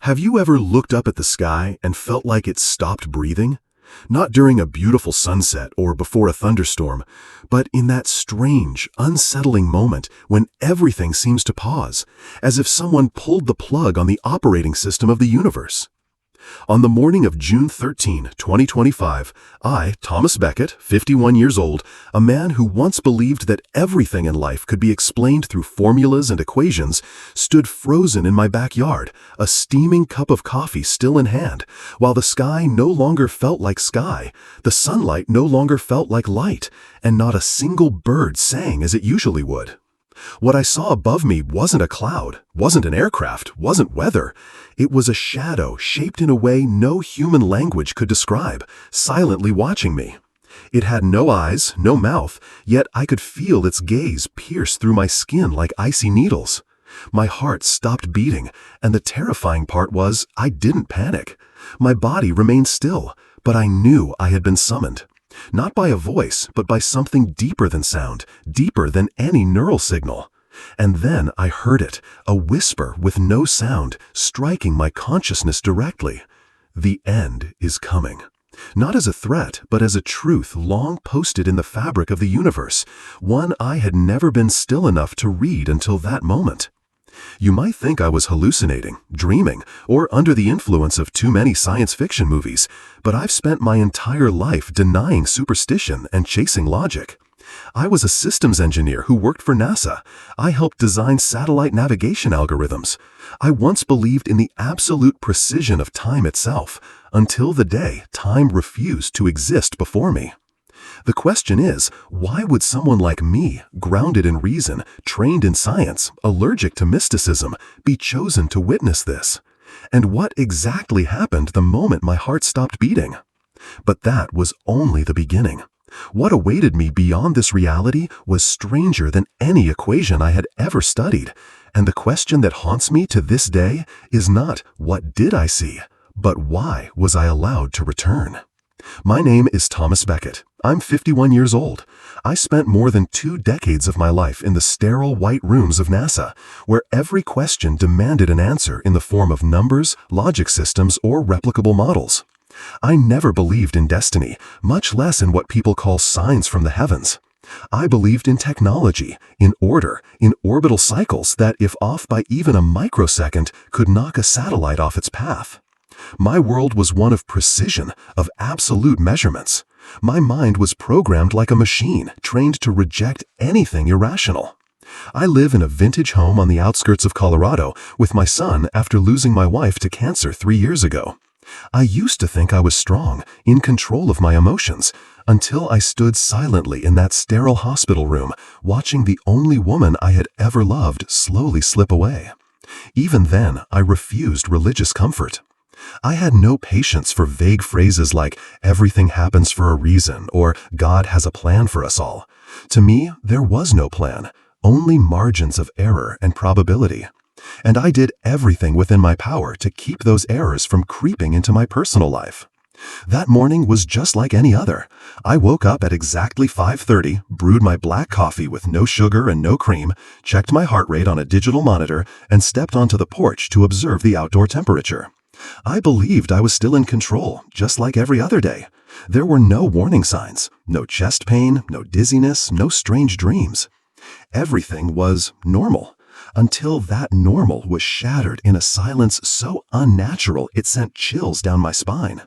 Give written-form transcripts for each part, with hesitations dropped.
Have you ever looked up at the sky and felt like it stopped breathing? Not during a beautiful sunset or before a thunderstorm, but in that strange, unsettling moment when everything seems to pause, as if someone pulled the plug on the operating system of the universe. On the morning of June 13, 2025, I, Thomas Beckett, 51 years old, a man who once believed that everything in life could be explained through formulas and equations, stood frozen in my backyard, a steaming cup of coffee still in hand, while the sky no longer felt like sky, the sunlight no longer felt like light, and not a single bird sang as it usually would. What I saw above me wasn't a cloud, wasn't an aircraft, wasn't weather. It was a shadow shaped in a way no human language could describe, silently watching me. It had no eyes, no mouth, yet I could feel its gaze pierce through my skin like icy needles. My heart stopped beating, and the terrifying part was I didn't panic. My body remained still, but I knew I had been summoned. Not by a voice, but by something deeper than sound, deeper than any neural signal. And then I heard it, a whisper with no sound, striking my consciousness directly. The end is coming. Not as a threat, but as a truth long posted in the fabric of the universe, one I had never been still enough to read until that moment. You might think I was hallucinating, dreaming, or under the influence of too many science fiction movies, but I've spent my entire life denying superstition and chasing logic. I was a systems engineer who worked for NASA. I helped design satellite navigation algorithms. I once believed in the absolute precision of time itself, until the day time refused to exist before me. The question is, why would someone like me, grounded in reason, trained in science, allergic to mysticism, be chosen to witness this? And what exactly happened the moment my heart stopped beating? But that was only the beginning. What awaited me beyond this reality was stranger than any equation I had ever studied. And the question that haunts me to this day is not, what did I see, but why was I allowed to return? My name is Thomas Beckett. I'm 51 years old. I spent more than 2 decades of my life in the sterile white rooms of NASA, where every question demanded an answer in the form of numbers, logic systems, or replicable models. I never believed in destiny, much less in what people call signs from the heavens. I believed in technology, in order, in orbital cycles that, if off by even a microsecond, could knock a satellite off its path. My world was one of precision, of absolute measurements. My mind was programmed like a machine, trained to reject anything irrational. I live in a vintage home on the outskirts of Colorado with my son after losing my wife to cancer 3 years ago. I used to think I was strong, in control of my emotions, until I stood silently in that sterile hospital room, watching the only woman I had ever loved slowly slip away. Even then, I refused religious comfort. I had no patience for vague phrases like, everything happens for a reason, or God has a plan for us all. To me, there was no plan, only margins of error and probability. And I did everything within my power to keep those errors from creeping into my personal life. That morning was just like any other. I woke up at exactly 5:30, brewed my black coffee with no sugar and no cream, checked my heart rate on a digital monitor, and stepped onto the porch to observe the outdoor temperature. I believed I was still in control, just like every other day. There were no warning signs, no chest pain, no dizziness, no strange dreams. Everything was normal, until that normal was shattered in a silence so unnatural it sent chills down my spine.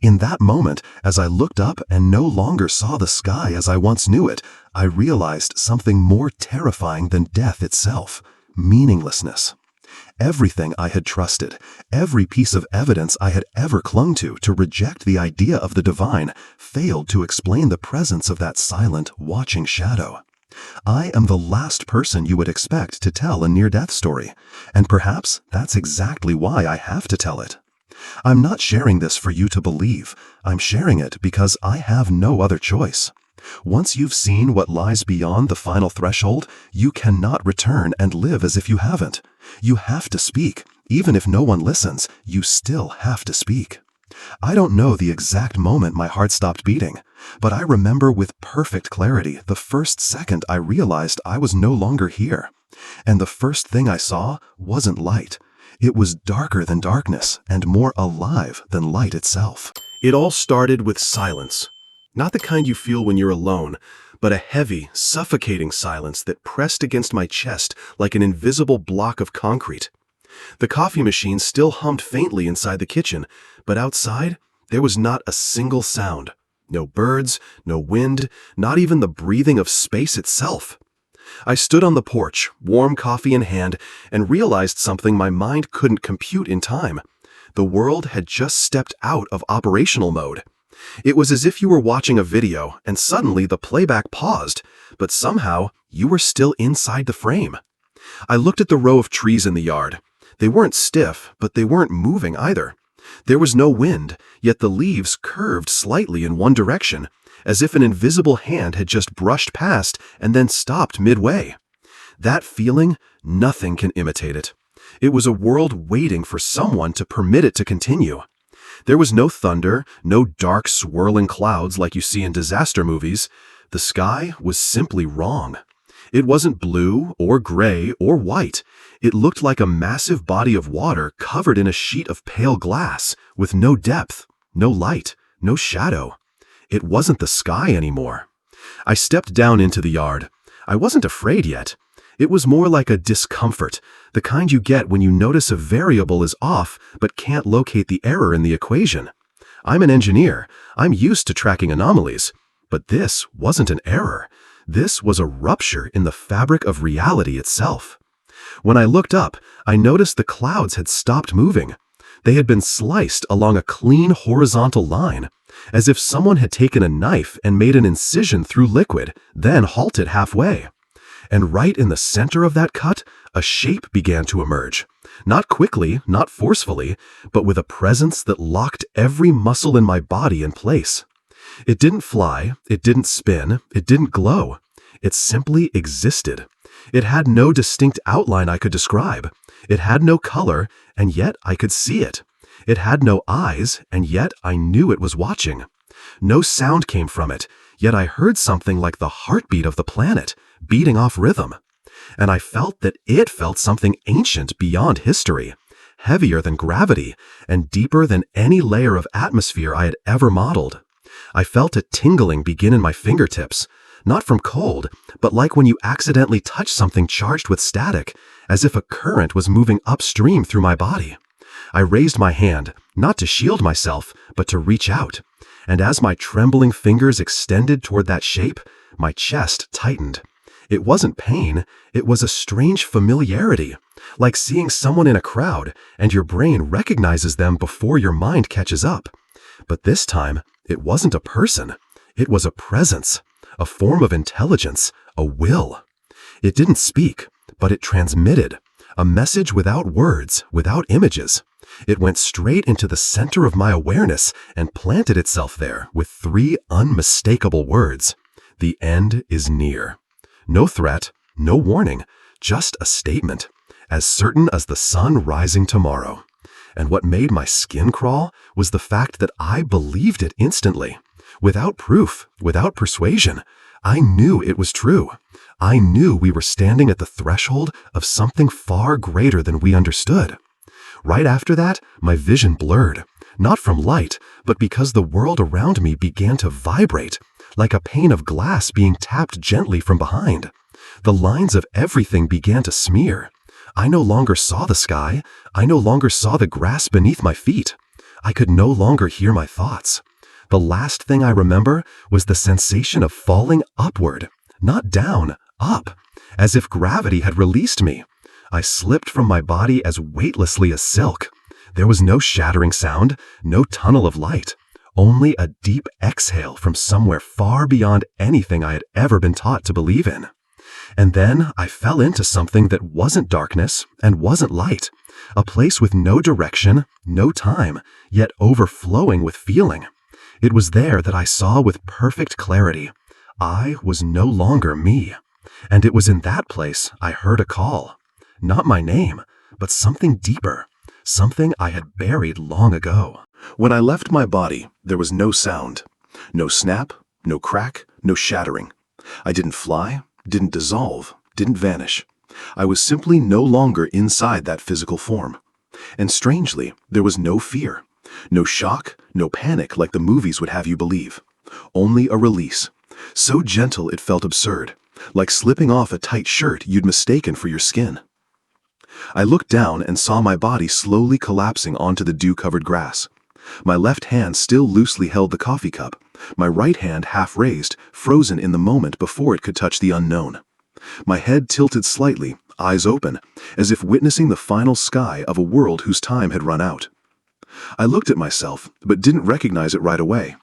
In that moment, as I looked up and no longer saw the sky as I once knew it, I realized something more terrifying than death itself: meaninglessness. Everything I had trusted, every piece of evidence I had ever clung to reject the idea of the divine, failed to explain the presence of that silent, watching shadow. I am the last person you would expect to tell a near-death story, and perhaps that's exactly why I have to tell it. I'm not sharing this for you to believe. I'm sharing it because I have no other choice. Once you've seen what lies beyond the final threshold, you cannot return and live as if you haven't. You have to speak. Even if no one listens, you still have to speak. I don't know the exact moment my heart stopped beating, but I remember with perfect clarity the first second I realized I was no longer here. And the first thing I saw wasn't light. It was darker than darkness and more alive than light itself. It all started with silence. Not the kind you feel when you're alone, but a heavy, suffocating silence that pressed against my chest like an invisible block of concrete. The coffee machine still hummed faintly inside the kitchen, but outside, there was not a single sound. No birds, no wind, not even the breathing of space itself. I stood on the porch, warm coffee in hand, and realized something my mind couldn't compute in time. The world had just stepped out of operational mode. It was as if you were watching a video and suddenly the playback paused, but somehow you were still inside the frame. I looked at the row of trees in the yard. They weren't stiff, but they weren't moving either. There was no wind, yet the leaves curved slightly in one direction, as if an invisible hand had just brushed past and then stopped midway. That feeling, nothing can imitate it. It was a world waiting for someone to permit it to continue. There was no thunder, no dark swirling clouds like you see in disaster movies. The sky was simply wrong. It wasn't blue or gray or white. It looked like a massive body of water covered in a sheet of pale glass, with no depth, no light, no shadow. It wasn't the sky anymore. I stepped down into the yard. I wasn't afraid yet. It was more like a discomfort, the kind you get when you notice a variable is off but can't locate the error in the equation. I'm an engineer. I'm used to tracking anomalies. But this wasn't an error. This was a rupture in the fabric of reality itself. When I looked up, I noticed the clouds had stopped moving. They had been sliced along a clean horizontal line, as if someone had taken a knife and made an incision through liquid, then halted halfway. And right in the center of that cut, a shape began to emerge. Not quickly, not forcefully, but with a presence that locked every muscle in my body in place. It didn't fly, it didn't spin, it didn't glow. It simply existed. It had no distinct outline I could describe. It had no color, and yet I could see it. It had no eyes, and yet I knew it was watching. No sound came from it, yet I heard something like the heartbeat of the planet, beating off rhythm. And I felt that it felt something ancient beyond history, heavier than gravity, and deeper than any layer of atmosphere I had ever modeled. I felt a tingling begin in my fingertips, not from cold, but like when you accidentally touch something charged with static, as if a current was moving upstream through my body. I raised my hand, not to shield myself, but to reach out. And as my trembling fingers extended toward that shape, my chest tightened. It wasn't pain, it was a strange familiarity, like seeing someone in a crowd and your brain recognizes them before your mind catches up. But this time, it wasn't a person. It was a presence, a form of intelligence, a will. It didn't speak, but it transmitted, a message without words, without images. It went straight into the center of my awareness and planted itself there with 3 unmistakable words. The end is near. No threat, no warning, just a statement, as certain as the sun rising tomorrow. And what made my skin crawl was the fact that I believed it instantly. Without proof, without persuasion, I knew it was true. I knew we were standing at the threshold of something far greater than we understood. Right after that, my vision blurred, not from light, but because the world around me began to vibrate, like a pane of glass being tapped gently from behind. The lines of everything began to smear. I no longer saw the sky. I no longer saw the grass beneath my feet. I could no longer hear my thoughts. The last thing I remember was the sensation of falling upward, not down, up, as if gravity had released me. I slipped from my body as weightlessly as silk. There was no shattering sound, no tunnel of light, only a deep exhale from somewhere far beyond anything I had ever been taught to believe in. And then I fell into something that wasn't darkness and wasn't light, a place with no direction, no time, yet overflowing with feeling. It was there that I saw with perfect clarity. I was no longer me. And it was in that place I heard a call. Not my name, but something deeper, something I had buried long ago. When I left my body, there was no sound. No snap, no crack, no shattering. I didn't fly, didn't dissolve, didn't vanish. I was simply no longer inside that physical form. And strangely, there was no fear. No shock, no panic like the movies would have you believe. Only a release. So gentle it felt absurd, like slipping off a tight shirt you'd mistaken for your skin. I looked down and saw my body slowly collapsing onto the dew-covered grass. My left hand still loosely held the coffee cup, my right hand half raised, frozen in the moment before it could touch the unknown. My head tilted slightly, eyes open, as if witnessing the final sky of a world whose time had run out. I looked at myself, but didn't recognize it right away.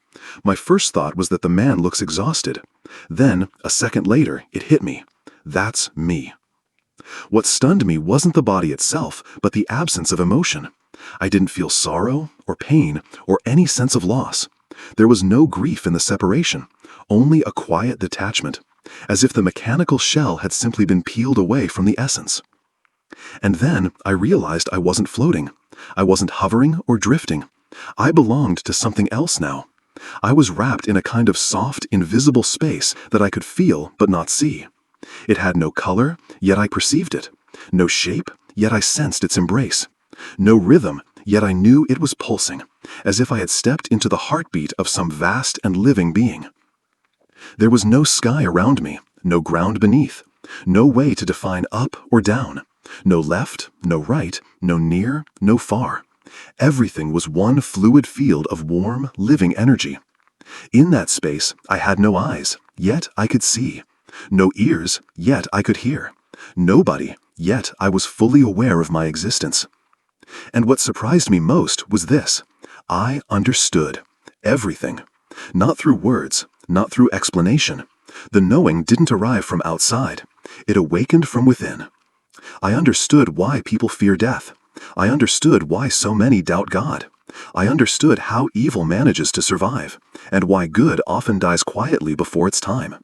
My first thought was that the man looks exhausted. Then, a second later, it hit me. That's me. What stunned me wasn't the body itself, but the absence of emotion. I didn't feel sorrow, or pain, or any sense of loss. There was no grief in the separation, only a quiet detachment, as if the mechanical shell had simply been peeled away from the essence. And then I realized I wasn't floating. I wasn't hovering or drifting. I belonged to something else now. I was wrapped in a kind of soft, invisible space that I could feel but not see. It had no color, yet I perceived it. No shape, yet I sensed its embrace. No rhythm, yet I knew it was pulsing, as if I had stepped into the heartbeat of some vast and living being. There was no sky around me, no ground beneath, no way to define up or down, no left, no right, no near, no far. Everything was one fluid field of warm, living energy. In that space, I had no eyes, yet I could see. No ears, yet I could hear. Nobody, yet I was fully aware of my existence. And what surprised me most was this. I understood everything. Not through words, not through explanation. The knowing didn't arrive from outside. It awakened from within. I understood why people fear death. I understood why so many doubt God. I understood how evil manages to survive, and why good often dies quietly before its time.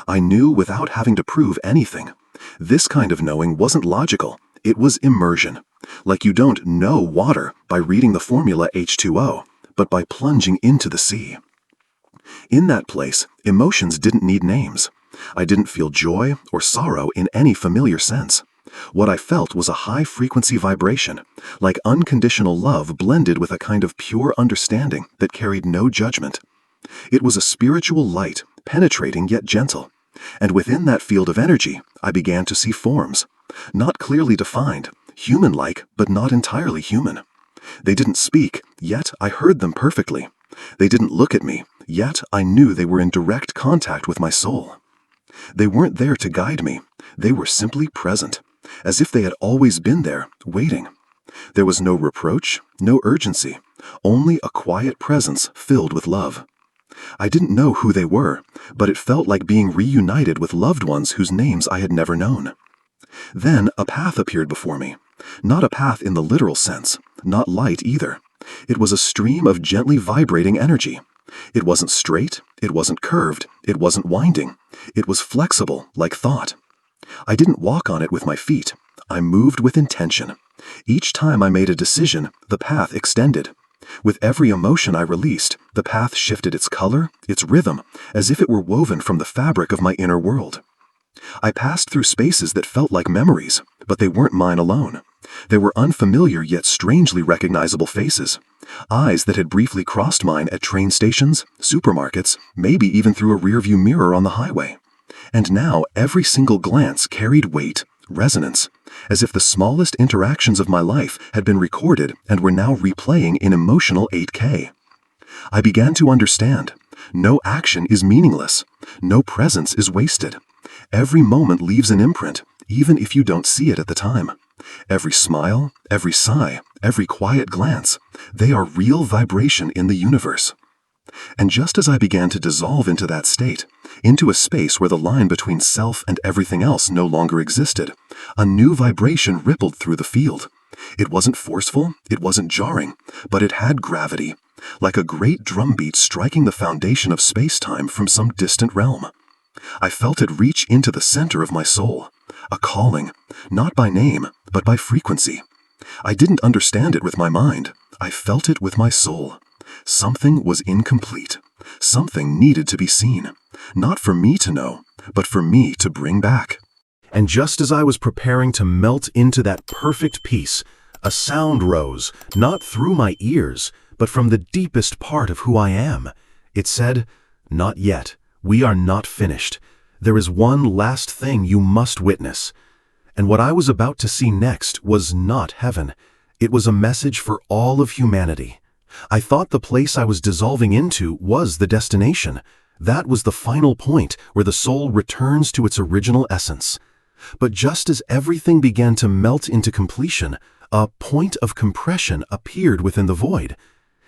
I knew without having to prove anything. This kind of knowing wasn't logical. It was immersion. Like you don't know water by reading the formula H2O, but by plunging into the sea. In that place, emotions didn't need names. I didn't feel joy or sorrow in any familiar sense. What I felt was a high-frequency vibration, like unconditional love blended with a kind of pure understanding that carried no judgment. It was a spiritual light, penetrating yet gentle. And within that field of energy, I began to see forms. Not clearly defined, human-like, but not entirely human. They didn't speak, yet I heard them perfectly. They didn't look at me, yet I knew they were in direct contact with my soul. They weren't there to guide me. They were simply present, as if they had always been there, waiting. There was no reproach, no urgency, only a quiet presence filled with love. I didn't know who they were, but it felt like being reunited with loved ones whose names I had never known. Then a path appeared before me. Not a path in the literal sense, not light either. It was a stream of gently vibrating energy. It wasn't straight, it wasn't curved, it wasn't winding. It was flexible, like thought. I didn't walk on it with my feet. I moved with intention. Each time I made a decision, the path extended. With every emotion I released, the path shifted its color, its rhythm, as if it were woven from the fabric of my inner world. I passed through spaces that felt like memories, but they weren't mine alone. They were unfamiliar yet strangely recognizable faces. Eyes that had briefly crossed mine at train stations, supermarkets, maybe even through a rearview mirror on the highway. And now every single glance carried weight, resonance, as if the smallest interactions of my life had been recorded and were now replaying in emotional 8K. I began to understand. No action is meaningless. No presence is wasted. Every moment leaves an imprint, even if you don't see it at the time. Every smile, every sigh, every quiet glance, they are real vibration in the universe. And just as I began to dissolve into that state, into a space where the line between self and everything else no longer existed, a new vibration rippled through the field. It wasn't forceful, it wasn't jarring, but it had gravity, like a great drumbeat striking the foundation of space-time from some distant realm. I felt it reach into the center of my soul, a calling, not by name, but by frequency. I didn't understand it with my mind. I felt it with my soul. Something was incomplete. Something needed to be seen. Not for me to know, but for me to bring back. And just as I was preparing to melt into that perfect peace, A sound rose, not through my ears, but from the deepest part of who I am. It said, "Not yet. We are not finished. There is one last thing you must witness." And what I was about to see next was not heaven. It was a message for all of humanity. I thought the place I was dissolving into was the destination. That was the final point where the soul returns to its original essence. But just as everything began to melt into completion, a point of compression appeared within the void.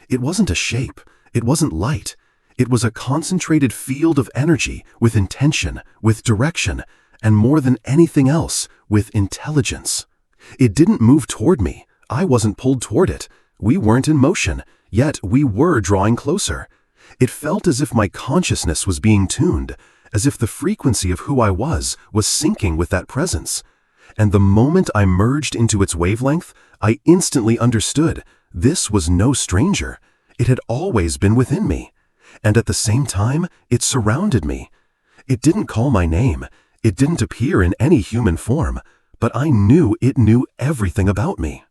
It wasn't a shape. It wasn't light. It was a concentrated field of energy with intention, with direction, and more than anything else, with intelligence. It didn't move toward me. I wasn't pulled toward it. We weren't in motion, yet we were drawing closer. It felt as if my consciousness was being tuned, as if the frequency of who I was syncing with that presence. And the moment I merged into its wavelength, I instantly understood this was no stranger. It had always been within me. And at the same time, it surrounded me. It didn't call my name. It didn't appear in any human form, but I knew it knew everything about me.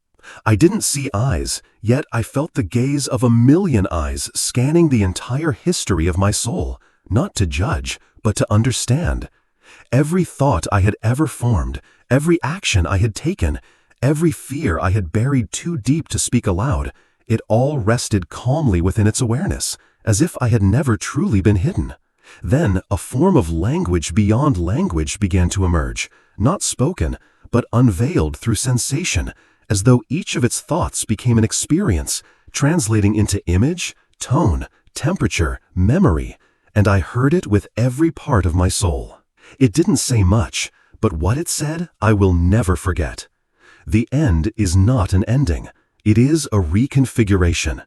I didn't see eyes, yet I felt the gaze of 1,000,000 eyes scanning the entire history of my soul, not to judge, but to understand. Every thought I had ever formed, every action I had taken, every fear I had buried too deep to speak aloud, it all rested calmly within its awareness, as if I had never truly been hidden. Then a form of language beyond language began to emerge, not spoken, but unveiled through sensation, as though each of its thoughts became an experience, translating into image, tone, temperature, memory, and I heard it with every part of my soul. It didn't say much, but what it said I will never forget. The end is not an ending. It is a reconfiguration.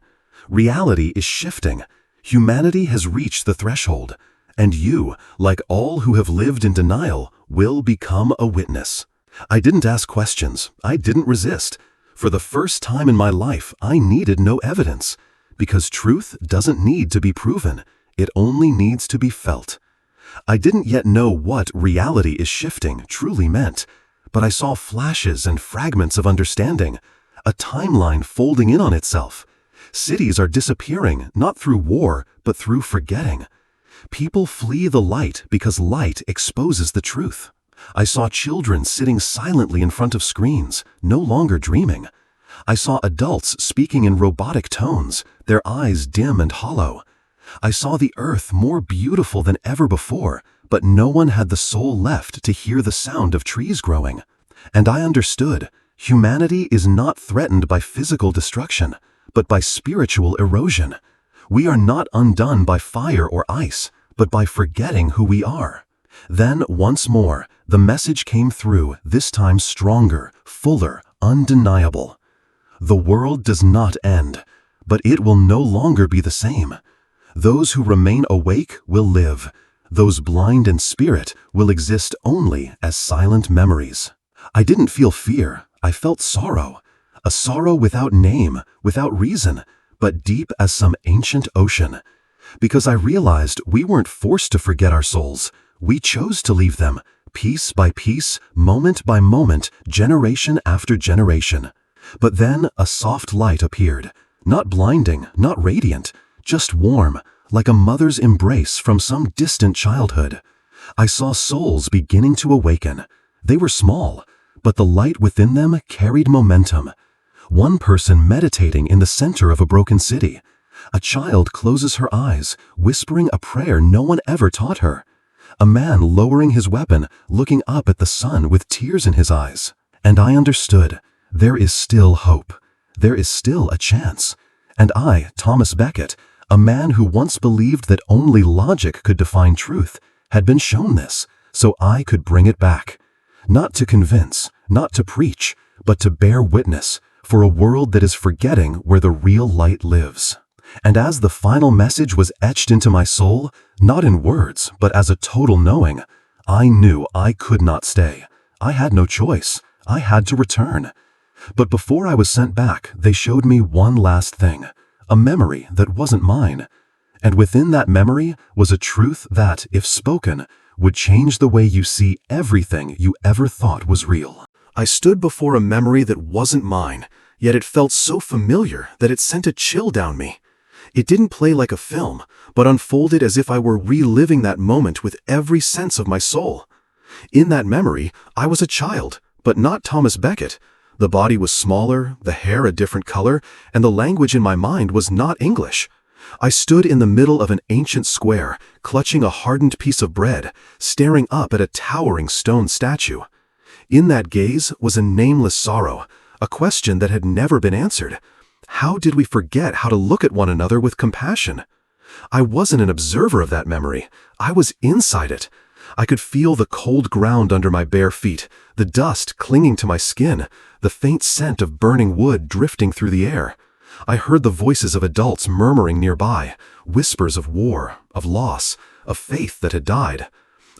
Reality is shifting. Humanity has reached the threshold, and you, like all who have lived in denial, will become a witness. I didn't ask questions. I didn't resist. For the first time in my life, I needed no evidence, because truth doesn't need to be proven. It only needs to be felt. I didn't yet know what reality is shifting truly meant, but I saw flashes and fragments of understanding, a timeline folding in on itself. Cities are disappearing, not through war, but through forgetting. People flee the light because light exposes the truth. I saw children sitting silently in front of screens, no longer dreaming. I saw adults speaking in robotic tones, their eyes dim and hollow. I saw the earth more beautiful than ever before, but no one had the soul left to hear the sound of trees growing. And I understood, humanity is not threatened by physical destruction, but by spiritual erosion. We are not undone by fire or ice, but by forgetting who we are. Then, once more, the message came through, this time stronger, fuller, undeniable. The world does not end, but it will no longer be the same. Those who remain awake will live. Those blind in spirit will exist only as silent memories. I didn't feel fear. I felt sorrow. A sorrow without name, without reason, but deep as some ancient ocean. Because I realized we weren't forced to forget our souls. We chose to leave them, piece by piece, moment by moment, generation after generation. But then a soft light appeared, not blinding, not radiant, just warm, like a mother's embrace from some distant childhood. I saw souls beginning to awaken. They were small, but the light within them carried momentum. One person meditating in the center of a broken city. A child closes her eyes, whispering a prayer no one ever taught her. A man lowering his weapon, looking up at the sun with tears in his eyes. And I understood, there is still hope. There is still a chance. And I, Thomas Beckett, a man who once believed that only logic could define truth, had been shown this, so I could bring it back. Not to convince, not to preach, but to bear witness for a world that is forgetting where the real light lives. And as the final message was etched into my soul, not in words, but as a total knowing, I knew I could not stay. I had no choice. I had to return. But before I was sent back, they showed me one last thing, a memory that wasn't mine. And within that memory was a truth that, if spoken, would change the way you see everything you ever thought was real. I stood before a memory that wasn't mine, yet it felt so familiar that it sent a chill down me. It didn't play like a film, but unfolded as if I were reliving that moment with every sense of my soul. In that memory, I was a child, but not Thomas Beckett. The body was smaller, the hair a different color, and the language in my mind was not English. I stood in the middle of an ancient square, clutching a hardened piece of bread, staring up at a towering stone statue. In that gaze was a nameless sorrow, a question that had never been answered. How did we forget how to look at one another with compassion? I wasn't an observer of that memory. I was inside it. I could feel the cold ground under my bare feet, the dust clinging to my skin, the faint scent of burning wood drifting through the air. I heard the voices of adults murmuring nearby, whispers of war, of loss, of faith that had died.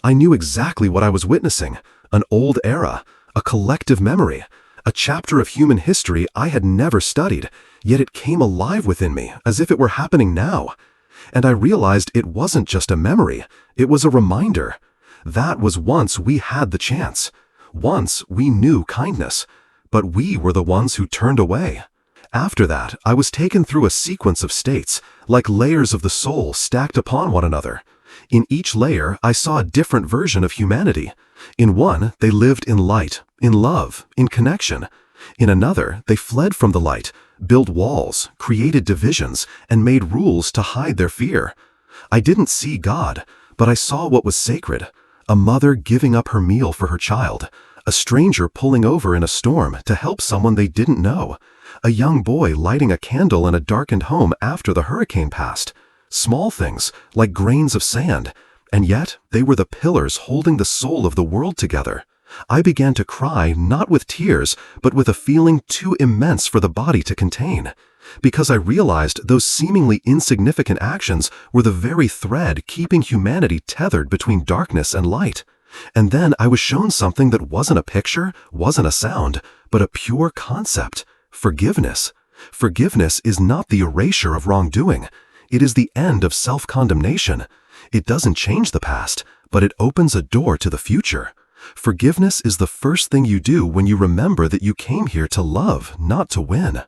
I knew exactly what I was witnessing, an old era, a collective memory, a chapter of human history I had never studied, yet it came alive within me as if it were happening now. And I realized it wasn't just a memory, it was a reminder. That was once we had the chance. Once we knew kindness, but we were the ones who turned away. After that, I was taken through a sequence of states, like layers of the soul stacked upon one another. In each layer, I saw a different version of humanity. In one, they lived in light, in love, in connection. In another, they fled from the light, built walls, created divisions, and made rules to hide their fear. I didn't see God, but I saw what was sacred. A mother giving up her meal for her child, a stranger pulling over in a storm to help someone they didn't know, a young boy lighting a candle in a darkened home after the hurricane passed. Small things, like grains of sand, and yet they were the pillars holding the soul of the world together. I began to cry not with tears, but with a feeling too immense for the body to contain, because I realized those seemingly insignificant actions were the very thread keeping humanity tethered between darkness and light. And then I was shown something that wasn't a picture, wasn't a sound, but a pure concept: forgiveness. Forgiveness is not the erasure of wrongdoing. It is the end of self-condemnation. It doesn't change the past, but it opens a door to the future. Forgiveness is the first thing you do when you remember that you came here to love, not to win.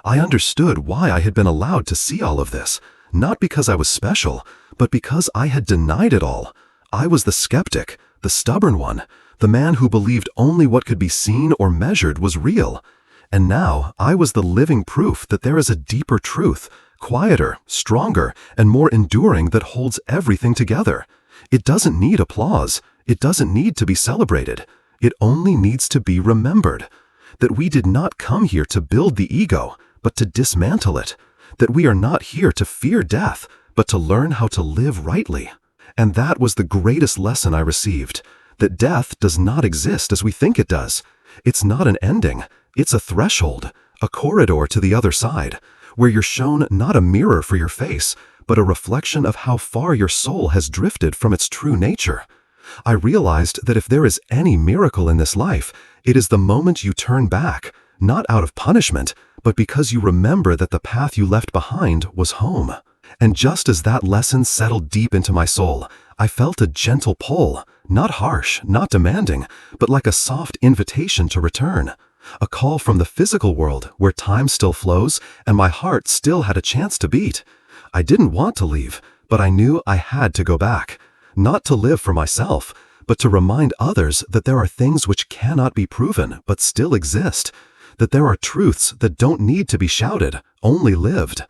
I understood why I had been allowed to see all of this, not because I was special, but because I had denied it all. I was the skeptic, the stubborn one, the man who believed only what could be seen or measured was real. And now I was the living proof that there is a deeper truth, quieter, stronger, and more enduring, that holds everything together. It doesn't need applause. It doesn't need to be celebrated. It only needs to be remembered. That we did not come here to build the ego, but to dismantle it. That we are not here to fear death, but to learn how to live rightly. And that was the greatest lesson I received. That death does not exist as we think it does. It's not an ending. It's a threshold, a corridor to the other side, where you're shown not a mirror for your face, but a reflection of how far your soul has drifted from its true nature. I realized that if there is any miracle in this life, it is the moment you turn back, not out of punishment, but because you remember that the path you left behind was home. And just as that lesson settled deep into my soul, I felt a gentle pull, not harsh, not demanding, but like a soft invitation to return. A call from the physical world where time still flows and my heart still had a chance to beat. I didn't want to leave, but I knew I had to go back. Not to live for myself, but to remind others that there are things which cannot be proven but still exist. That there are truths that don't need to be shouted, only lived.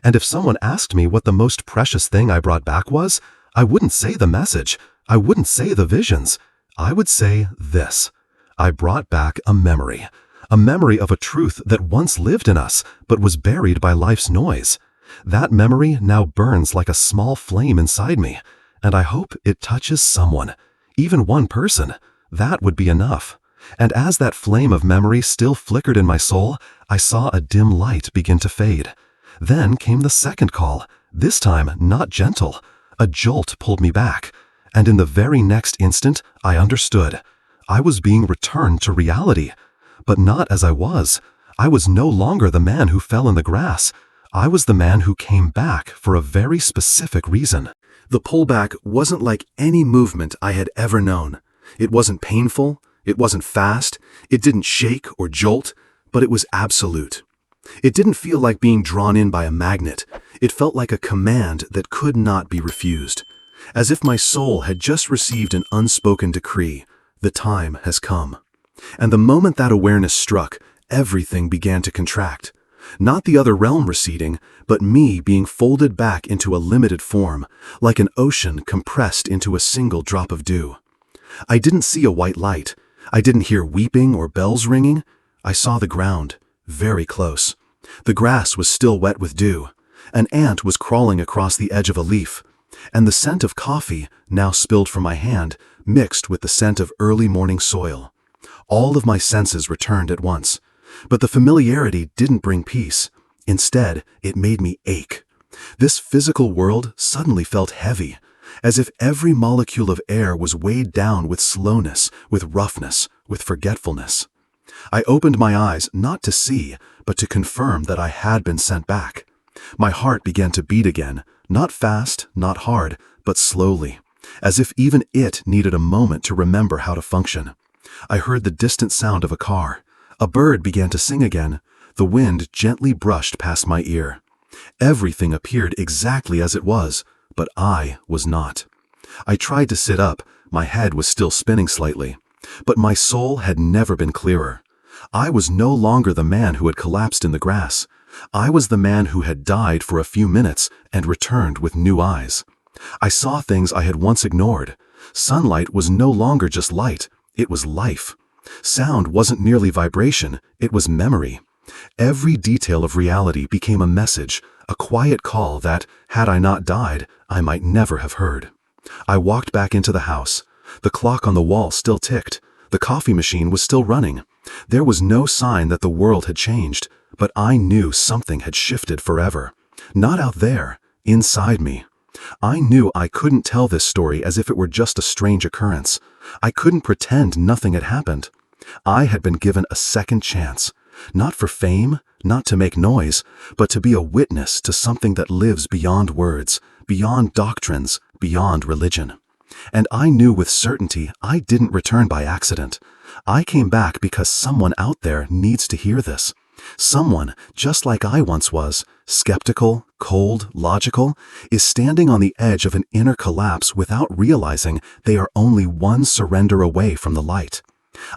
And if someone asked me what the most precious thing I brought back was, I wouldn't say the message. I wouldn't say the visions. I would say this: I brought back a memory of a truth that once lived in us but was buried by life's noise. That memory now burns like a small flame inside me, and I hope it touches someone, even one person. That would be enough. And as that flame of memory still flickered in my soul, I saw a dim light begin to fade. Then came the second call, this time not gentle. A jolt pulled me back, and in the very next instant, I understood. I was being returned to reality, but not as I was. I was no longer the man who fell in the grass. I was the man who came back for a very specific reason. The pullback wasn't like any movement I had ever known. It wasn't painful. It wasn't fast, it didn't shake or jolt, but it was absolute. It didn't feel like being drawn in by a magnet. It felt like a command that could not be refused. As if my soul had just received an unspoken decree. The time has come. And the moment that awareness struck, everything began to contract. Not the other realm receding, but me being folded back into a limited form, like an ocean compressed into a single drop of dew. I didn't see a white light. I didn't hear weeping or bells ringing. I saw the ground, very close. The grass was still wet with dew. An ant was crawling across the edge of a leaf, and the scent of coffee, now spilled from my hand, mixed with the scent of early morning soil. All of my senses returned at once. But the familiarity didn't bring peace. Instead, it made me ache. This physical world suddenly felt heavy, as if every molecule of air was weighed down with slowness, with roughness, with forgetfulness. I opened my eyes not to see, but to confirm that I had been sent back. My heart began to beat again, not fast, not hard, but slowly, as if even it needed a moment to remember how to function. I heard the distant sound of a car. A bird began to sing again. The wind gently brushed past my ear. Everything appeared exactly as it was, but I was not. I tried to sit up. My head was still spinning slightly. But my soul had never been clearer. I was no longer the man who had collapsed in the grass. I was the man who had died for a few minutes and returned with new eyes. I saw things I had once ignored. Sunlight was no longer just light. It was life. Sound wasn't merely vibration, it was memory. Every detail of reality became a message, a quiet call that, had I not died, I might never have heard. I walked back into the house. The clock on the wall still ticked. The coffee machine was still running. There was no sign that the world had changed, but I knew something had shifted forever. Not out there, inside me. I knew I couldn't tell this story as if it were just a strange occurrence. I couldn't pretend nothing had happened. I had been given a second chance, not for fame, not to make noise, but to be a witness to something that lives beyond words, beyond doctrines, beyond religion. And I knew with certainty I didn't return by accident. I came back because someone out there needs to hear this. Someone, just like I once was, skeptical, cold, logical, is standing on the edge of an inner collapse without realizing they are only one surrender away from the light.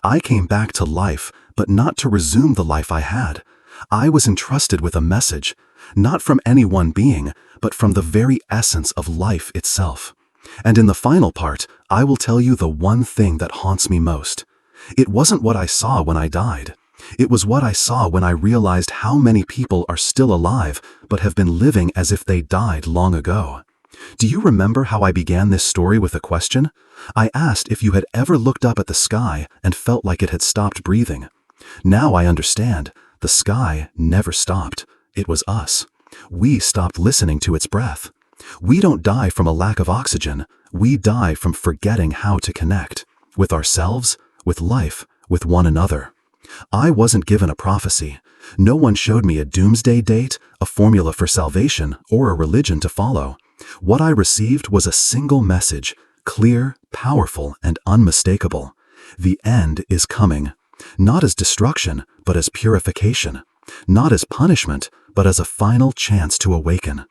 I came back to life, but not to resume the life I had. I was entrusted with a message, not from any one being, but from the very essence of life itself. And in the final part, I will tell you the one thing that haunts me most. It wasn't what I saw when I died. It was what I saw when I realized how many people are still alive, but have been living as if they died long ago. Do you remember how I began this story with a question? I asked if you had ever looked up at the sky and felt like it had stopped breathing. Now I understand. The sky never stopped. It was us. We stopped listening to its breath. We don't die from a lack of oxygen. We die from forgetting how to connect. With ourselves, with life, with one another. I wasn't given a prophecy. No one showed me a doomsday date, a formula for salvation, or a religion to follow. What I received was a single message, clear, powerful, and unmistakable. The end is coming. Not as destruction, but as purification. Not as punishment, but as a final chance to awaken.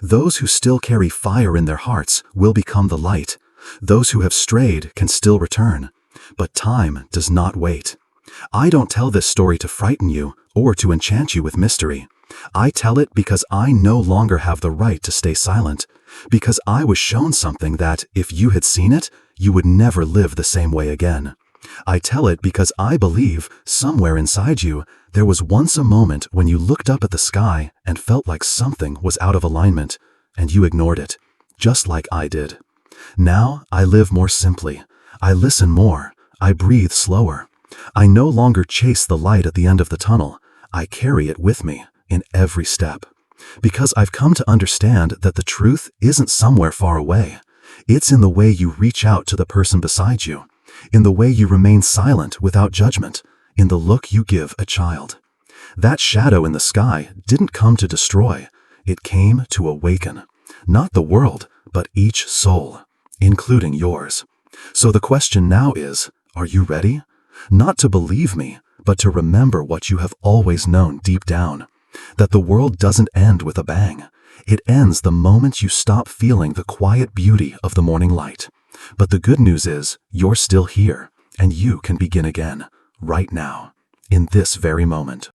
Those who still carry fire in their hearts will become the light. Those who have strayed can still return. But time does not wait. I don't tell this story to frighten you or to enchant you with mystery. I tell it because I no longer have the right to stay silent, because I was shown something that, if you had seen it, you would never live the same way again. I tell it because I believe, somewhere inside you, there was once a moment when you looked up at the sky and felt like something was out of alignment, and you ignored it, just like I did. Now I live more simply. I listen more. I breathe slower. I no longer chase the light at the end of the tunnel. I carry it with me in every step. Because I've come to understand that the truth isn't somewhere far away. It's in the way you reach out to the person beside you, in the way you remain silent without judgment, in the look you give a child. That shadow in the sky didn't come to destroy. It came to awaken. Not the world, but each soul, including yours. So the question now is, are you ready? not to believe me, but to remember what you have always known deep down, that the world doesn't end with a bang. It ends the moment you stop feeling the quiet beauty of the morning light. But the good news is, you're still here, and you can begin again, right now, in this very moment.